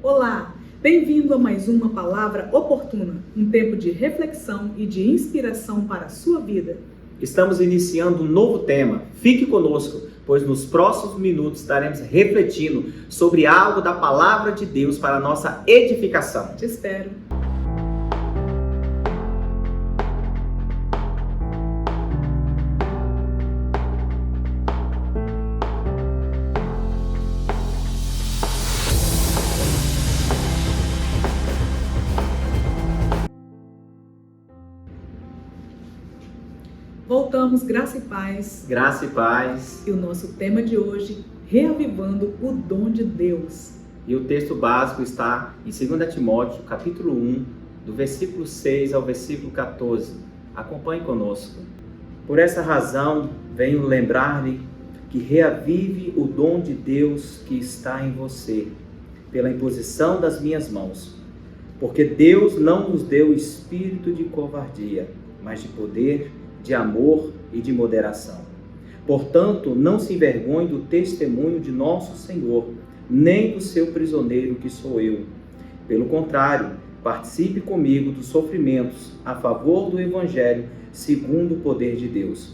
Olá, bem-vindo a mais uma Palavra Oportuna, um tempo de reflexão e de inspiração para a sua vida. Estamos iniciando um novo tema. Fique conosco, pois nos próximos minutos estaremos refletindo sobre algo da Palavra de Deus para a nossa edificação. Te espero. Voltamos, graça e paz. Graça e paz. E o nosso tema de hoje, reavivando o dom de Deus. E o texto básico está em 2 Timóteo, capítulo 1, do versículo 6 ao versículo 14. Acompanhe conosco. Por essa razão, venho lembrar-lhe que reavive o dom de Deus que está em você, pela imposição das minhas mãos. Porque Deus não nos deu espírito de covardia, mas de poder, de amor e de moderação. Portanto, não se envergonhe do testemunho de nosso Senhor, nem do seu prisioneiro que sou eu. Pelo contrário, participe comigo dos sofrimentos a favor do Evangelho, segundo o poder de Deus,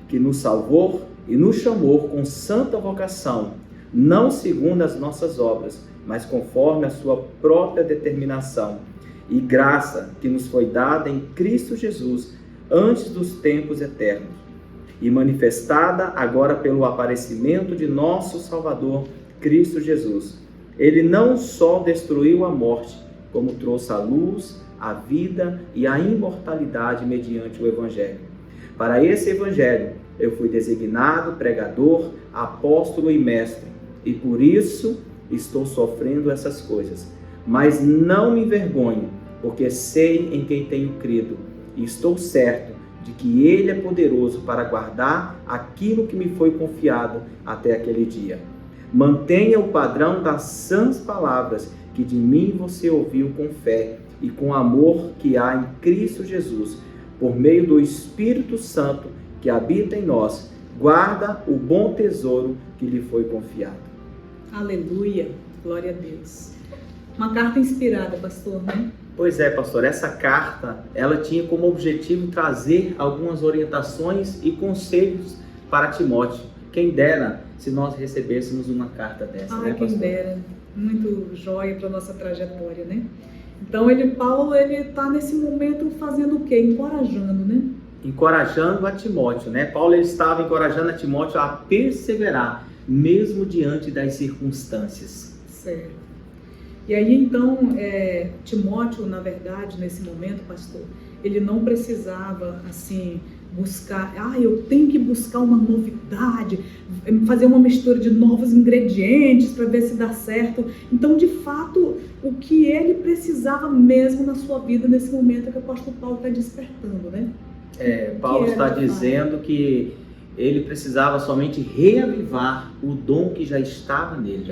que nos salvou e nos chamou com santa vocação, não segundo as nossas obras, mas conforme a sua própria determinação e graça que nos foi dada em Cristo Jesus, antes dos tempos eternos, e manifestada agora pelo aparecimento de nosso Salvador, Cristo Jesus. Ele não só destruiu a morte, como trouxe à luz a vida e a imortalidade mediante o Evangelho. Para esse Evangelho, eu fui designado pregador, apóstolo e mestre, e por isso estou sofrendo essas coisas. Mas não me envergonho, porque sei em quem tenho crido, e estou certo de que Ele é poderoso para guardar aquilo que me foi confiado até aquele dia. Mantenha o padrão das sãs palavras que de mim você ouviu com fé e com amor que há em Cristo Jesus, por meio do Espírito Santo que habita em nós. Guarda o bom tesouro que lhe foi confiado. Aleluia, glória a Deus. Uma carta inspirada, pastor, né? Pois é, pastor, essa carta, ela tinha como objetivo trazer algumas orientações e conselhos para Timóteo. Quem dera se nós recebêssemos uma carta dessa, né, pastor? Quem dera. Muito joia para a nossa trajetória, né? Então, Paulo está nesse momento fazendo o quê? Encorajando, né? Encorajando a Timóteo, né? Paulo ele estava encorajando a Timóteo a perseverar, mesmo diante das circunstâncias. Certo. E aí, então, Timóteo, na verdade, nesse momento, pastor, ele não precisava, assim, buscar, eu tenho que buscar uma novidade, fazer uma mistura de novos ingredientes para ver se dá certo. Então, de fato, o que ele precisava mesmo na sua vida nesse momento é que o apóstolo Paulo está despertando, né? Paulo está dizendo que ele precisava somente reavivar o dom que já estava nele.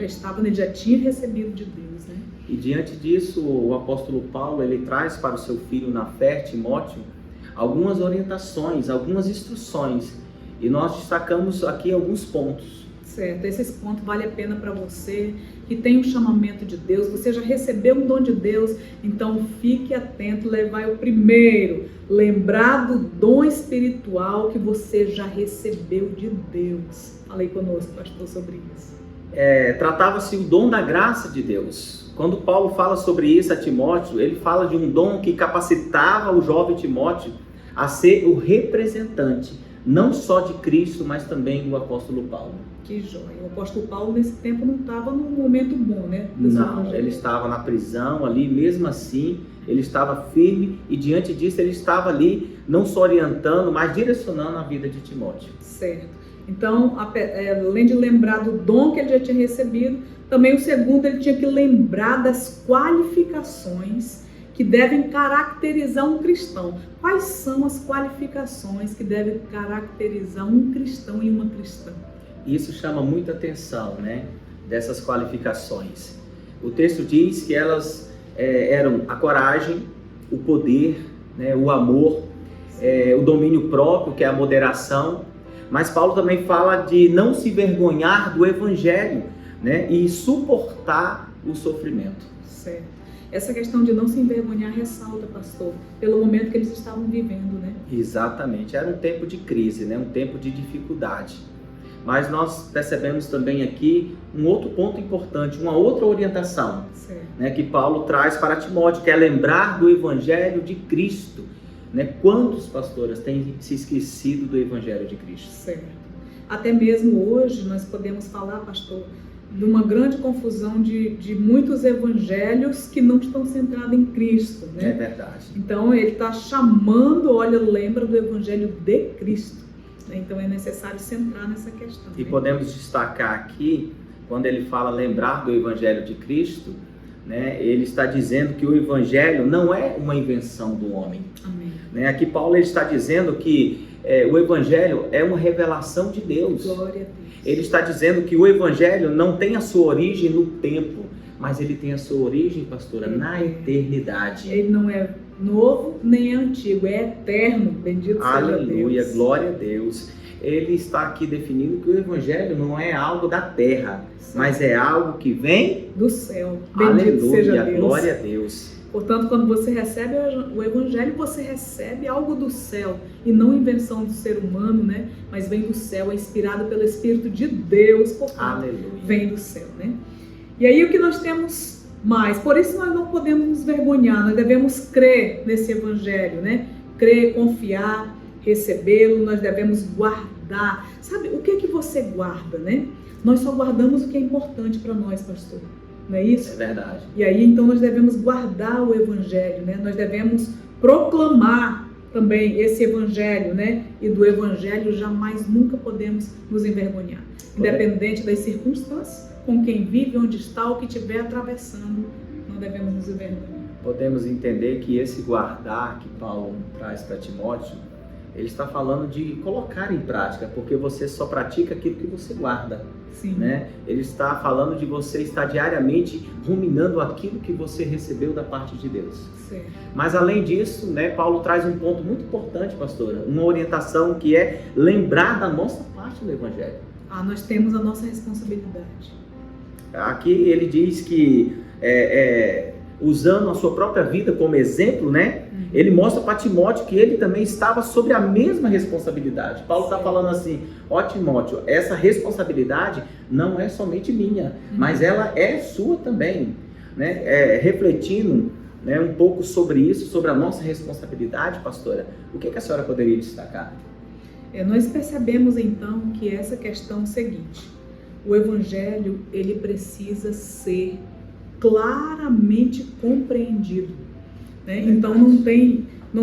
Já tinha recebido de Deus, né? E diante disso, o apóstolo Paulo, ele traz para o seu filho na fé, Timóteo, algumas orientações, algumas instruções. E nós destacamos aqui alguns pontos. Certo, esses pontos valem a pena para você, que tem o chamamento de Deus, você já recebeu um dom de Deus, então fique atento, levai o primeiro, lembrar do dom espiritual que você já recebeu de Deus. Falei conosco, pastor, sobre isso. Tratava-se o dom da graça de Deus. Quando Paulo fala sobre isso a Timóteo, ele fala de um dom que capacitava o jovem Timóteo a ser o representante, não só de Cristo, mas também do apóstolo Paulo. Que joia. O apóstolo Paulo nesse tempo não estava num momento bom, né? Não, ele estava na prisão ali, mesmo assim, ele estava firme e diante disso ele estava ali, não só orientando, mas direcionando a vida de Timóteo. Certo. Então, além de lembrar do dom que ele já tinha recebido, também o segundo, ele tinha que lembrar das qualificações que devem caracterizar um cristão. Quais são as qualificações que devem caracterizar um cristão e uma cristã? Isso chama muita atenção, né? Dessas qualificações. O texto diz que elas eram a coragem, o poder, né? O amor, o domínio próprio, que é a moderação. Mas Paulo também fala de não se envergonhar do Evangelho, né? E suportar o sofrimento. Certo. Essa questão de não se envergonhar ressalta, pastor, pelo momento que eles estavam vivendo, né? Exatamente. Era um tempo de crise, né? Um tempo de dificuldade. Mas nós percebemos também aqui um outro ponto importante, uma outra orientação, né, que Paulo traz para Timóteo, que é lembrar do Evangelho de Cristo. Né? Quantos pastores têm se esquecido do Evangelho de Cristo? Certo. Até mesmo hoje nós podemos falar, pastor, de uma grande confusão de muitos evangelhos que não estão centrados em Cristo, né? É verdade. Então ele está chamando, olha, lembra do Evangelho de Cristo. Então é necessário centrar nessa questão. E podemos destacar aqui, quando ele fala lembrar do Evangelho de Cristo, né, ele está dizendo que o Evangelho não é uma invenção do homem. Amém. Né? Aqui Paulo ele está dizendo que o Evangelho é uma revelação de Deus. Glória a Deus. Ele está dizendo que o Evangelho não tem a sua origem no tempo, mas ele tem a sua origem, pastora, na eternidade. Ele não é novo nem é antigo, é eterno. Bendito seja Deus. Aleluia, glória a Deus. Ele está aqui definindo que o Evangelho não é algo da terra, mas é algo que vem do céu. Bendito seja Deus. Glória a Deus. Portanto, quando você recebe o Evangelho, você recebe algo do céu, e não invenção do ser humano, né? Mas vem do céu, é inspirado pelo Espírito de Deus, portanto, aleluia, vem do céu, né? E aí o que nós temos mais? Por isso nós não podemos nos vergonhar, nós devemos crer nesse Evangelho, né? Crer, confiar, recebê-lo, nós devemos guardar. Sabe, o que é que você guarda, né? Nós só guardamos o que é importante para nós, pastor. Não é isso? É verdade. E aí, então, nós devemos guardar o Evangelho, né? Nós devemos proclamar também esse Evangelho, né? E do Evangelho jamais, nunca podemos nos envergonhar. Independente das circunstâncias, com quem vive, onde está, o que estiver atravessando, não devemos nos envergonhar. Podemos entender que esse guardar que Paulo traz para Timóteo, ele está falando de colocar em prática, porque você só pratica aquilo que você guarda. Sim. Né? Ele está falando de você estar diariamente ruminando aquilo que você recebeu da parte de Deus. Certo. Mas além disso, né, Paulo traz um ponto muito importante, pastora, uma orientação que é lembrar da nossa parte do Evangelho. Nós temos a nossa responsabilidade. Aqui ele diz que usando a sua própria vida como exemplo, né? Ele mostra para Timóteo que ele também estava sobre a mesma responsabilidade. Paulo está falando assim, ó Timóteo, essa responsabilidade não é somente minha, mas ela é sua também. Né? Refletindo, né, um pouco sobre isso, sobre a nossa responsabilidade, pastora, o que a senhora poderia destacar? Nós percebemos então que essa questão é o seguinte, o Evangelho ele precisa ser claramente compreendido. Né? Então não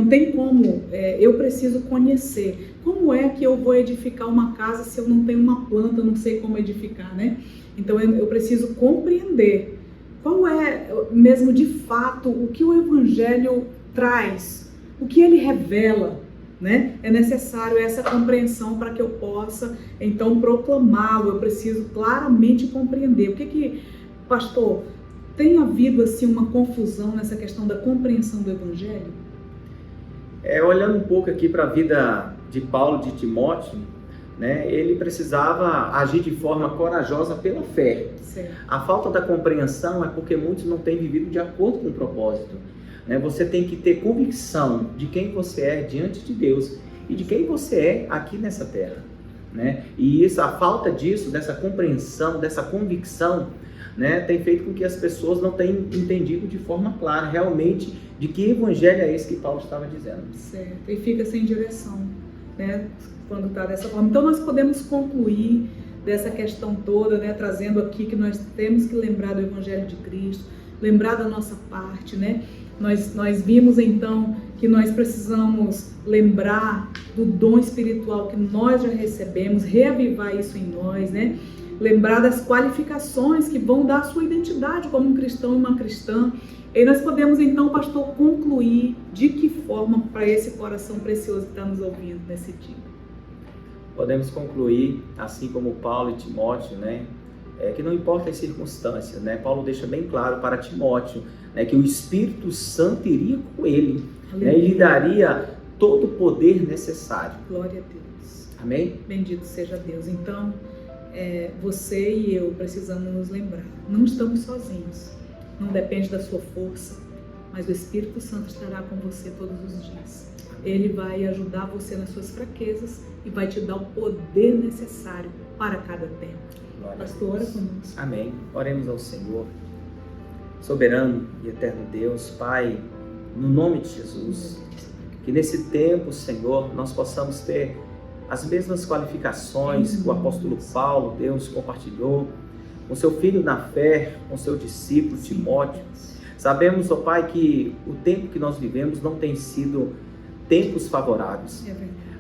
tem como, eu preciso conhecer. Como é que eu vou edificar uma casa se eu não tenho uma planta, não sei como edificar, né? Então eu preciso compreender qual é mesmo de fato o que o Evangelho traz, o que ele revela, né? É necessário essa compreensão para que eu possa então proclamá-lo. Eu preciso claramente compreender. O que pastor, tem havido assim uma confusão nessa questão da compreensão do Evangelho? Olhando um pouco aqui para a vida de Paulo, de Timóteo, né, ele precisava agir de forma corajosa pela fé. Certo. A falta da compreensão é porque muitos não têm vivido de acordo com o propósito. Né? Você tem que ter convicção de quem você é diante de Deus e de quem você é aqui nessa terra. Né? E a falta disso, dessa compreensão, dessa convicção, né, tem feito com que as pessoas não tenham entendido de forma clara realmente de que evangelho é esse que Paulo estava dizendo. Certo, e fica sem direção, né, quando está dessa forma. Então nós podemos concluir dessa questão toda, né, trazendo aqui que nós temos que lembrar do Evangelho de Cristo, lembrar da nossa parte, né? Nós vimos então que nós precisamos lembrar do dom espiritual que nós já recebemos, reavivar isso em nós, né? Lembrar das qualificações que vão dar a sua identidade como um cristão e uma cristã. E nós podemos então, pastor, concluir de que forma para esse coração precioso que está nos ouvindo nesse dia. Podemos concluir, assim como Paulo e Timóteo, né? Que não importa as circunstâncias, né? Paulo deixa bem claro para Timóteo, né, que o Espírito Santo iria com ele, né, e lhe daria todo o poder necessário. Glória a Deus. Amém? Bendito seja Deus. Então, você e eu precisamos nos lembrar. Não estamos sozinhos. Não depende da sua força, mas o Espírito Santo estará com você todos os dias. Ele vai ajudar você nas suas fraquezas e vai te dar o poder necessário para cada tempo. Pastor, ora conosco. Amém. Oremos ao Senhor. Soberano e eterno Deus, Pai, no nome de Jesus, que nesse tempo, Senhor, nós possamos ter as mesmas qualificações que o apóstolo Paulo, Deus, compartilhou com seu filho na fé, com seu discípulo Timóteo. Sabemos, ó Pai, que o tempo que nós vivemos não tem sido tempos favoráveis.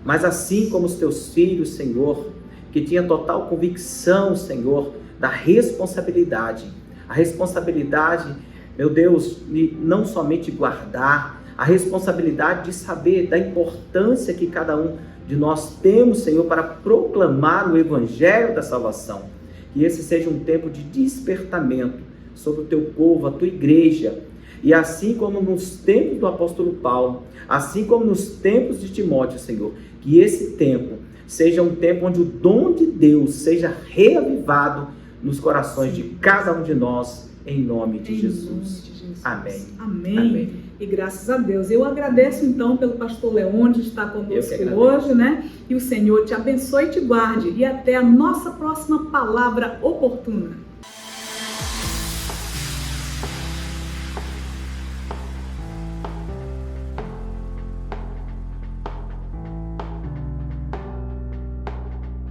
Mas assim como os teus filhos, Senhor, que tinham total convicção, Senhor, da responsabilidade. A responsabilidade, meu Deus, de não somente guardar, a responsabilidade de saber da importância que cada um de nós temos, Senhor, para proclamar o Evangelho da salvação. Que esse seja um tempo de despertamento sobre o teu povo, a tua igreja. E assim como nos tempos do apóstolo Paulo, assim como nos tempos de Timóteo, Senhor, que esse tempo seja um tempo onde o dom de Deus seja reavivado nos corações de cada um de nós, em nome de Jesus. Amém. Amém. Amém. E graças a Deus. Eu agradeço então pelo pastor Leôndio estar conosco hoje, né? E o Senhor te abençoe e te guarde. E até a nossa próxima palavra oportuna.